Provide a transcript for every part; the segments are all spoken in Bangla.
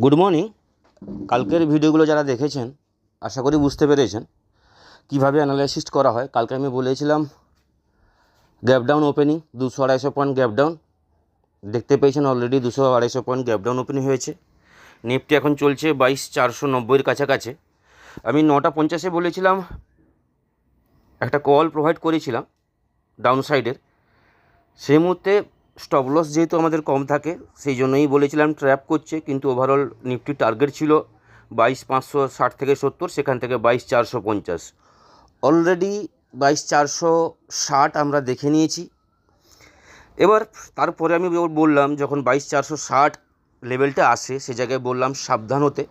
Good morning. কালকের ভিডিওগুলো যারা দেখেছেন আশা করি বুঝতে পেরেছেন কীভাবে অ্যানালাইসিস করা হয়। কালকে আমি বলেছিলাম gap down opening 200-250 point gap down দেখতে পেয়েছেন। Already 200-250 point gap down opening হয়েছে। নিফটি এখন চলছে 22,490-এর কাছাকাছি। আমি 9:50-এ বলেছিলাম একটা কল প্রোভাইড করেছিলাম ডাউন সাইডের। সেই মুহূর্তে স্টপ লস যেহেতু আমাদের কম থাকে সেই জন্যই বলেছিলাম ট্র্যাপ করছে, কিন্তু ওভারঅল নিফটি টার্গেট ছিল 22,560 থেকে 70, সেখান থেকে 22,450। অলরেডি 22,460 আমরা দেখে নিয়েছি। এবার তারপরে আমি বললাম যখন 22,460 লেভেলটা আসে সে জায়গায় বললাম সাবধান হতে,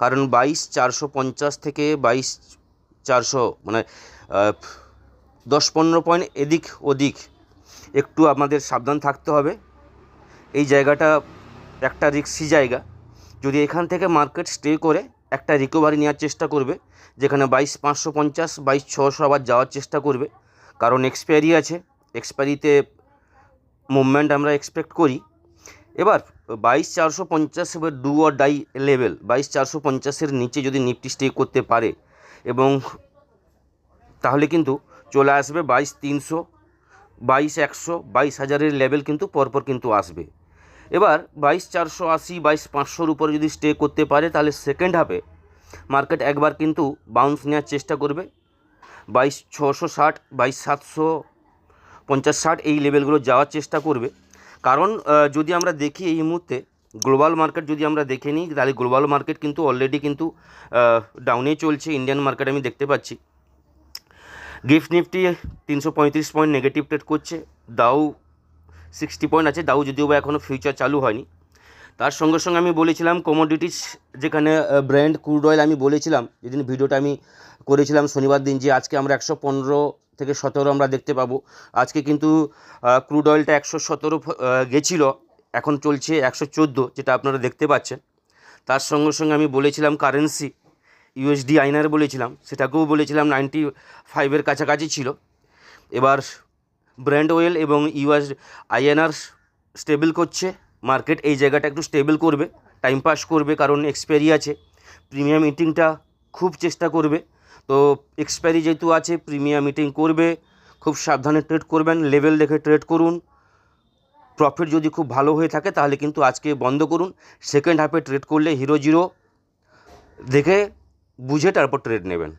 কারণ 22,450 থেকে 22,400 মানে 10-15 পয়েন্ট এদিক ওদিক একটু আমাদের সাবধান থাকতে হবে। এই জায়গাটা একটা রিস্কি জায়গা। যদি এখান থেকে মার্কেট স্টে করে একটা রিকভারি নেওয়ার চেষ্টা করবে, যেখানে 22,550 22,600 আবার যাওয়ার চেষ্টা করবে, কারণ এক্সপায়ারি আছে। এক্সপায়ারিতে মুভমেন্ট আমরা এক্সপেক্ট করি। এবার 22,450 এবার ডু অর ডাই লেভেল। 22,450-এর নিচে যদি নিফটি স্টে করতে পারে এবং তাহলে কিন্তু চলে আসবে 22,300, 22,100, 22,000-এর লেভেল কিন্তু পরপর কিন্তু আসবে। এবার 22,480, 22,500-র উপরে যদি স্টে করতে পারে তাহলে সেকেন্ড হাফে মার্কেট একবার কিন্তু বাউন্স নেওয়ার চেষ্টা করবে। 22,660, 22,750-60 এই লেভেলগুলো যাওয়ার চেষ্টা করবে। কারণ যদি আমরা দেখি এই মুহূর্তে গ্লোবাল মার্কেট যদি আমরা দেখে নিই তাহলে গ্লোবাল মার্কেট কিন্তু অলরেডি কিন্তু ডাউনে চলছে। ইন্ডিয়ান মার্কেট আমি দেখতে পাচ্ছি gift Nifty 335 point negative trade করছে। দাউ 60 পয়েন্ট আছে। দাউ যদিও বা এখনও ফিউচার চালু হয়নি। তার সঙ্গে সঙ্গে আমি বলেছিলাম কমোডিটিস, যেখানে ব্র্যান্ড ক্রুড অয়েল আমি বলেছিলাম যেদিন ভিডিওটা আমি করেছিলাম শনিবার দিন, যে আজকে আমরা 115 থেকে 17 আমরা দেখতে পাবো। আজকে কিন্তু ক্রুড অয়েলটা 117 গেছিলো, এখন চলছে 114, যেটা আপনারা দেখতে পাচ্ছেন। তার সঙ্গে সঙ্গে আমি বলেছিলাম কারেন্সি ইউএসডি আইনার বলেছিলাম, সেটাকেও বলেছিলাম 95-এর কাছাকাছি ছিল। এবার ব্র্যান্ড অয়েল এবং ইউএস আইএনআর স্টেবল করছে। মার্কেট এই জায়গাটা একটু স্টেবল করবে, টাইম পাস করবে, কারণ এক্সপায়ারি আছে। প্রিমিয়াম মিটিংটা খুব চেষ্টা করবে। তো এক্সপায়ারি যেহেতু আছে প্রিমিয়াম মিটিং করবে, খুব সাবধানে ট্রেড করবেন, লেভেল দেখে ট্রেড করুন। প্রফিট যদি খুব ভালো হয়ে থাকে তাহলে কিন্তু আজকে বন্ধ করুন। সেকেন্ড হাফে ট্রেড করলে হিরো জিরো দেখে বুঝে তারপর ট্রেড নেবেন।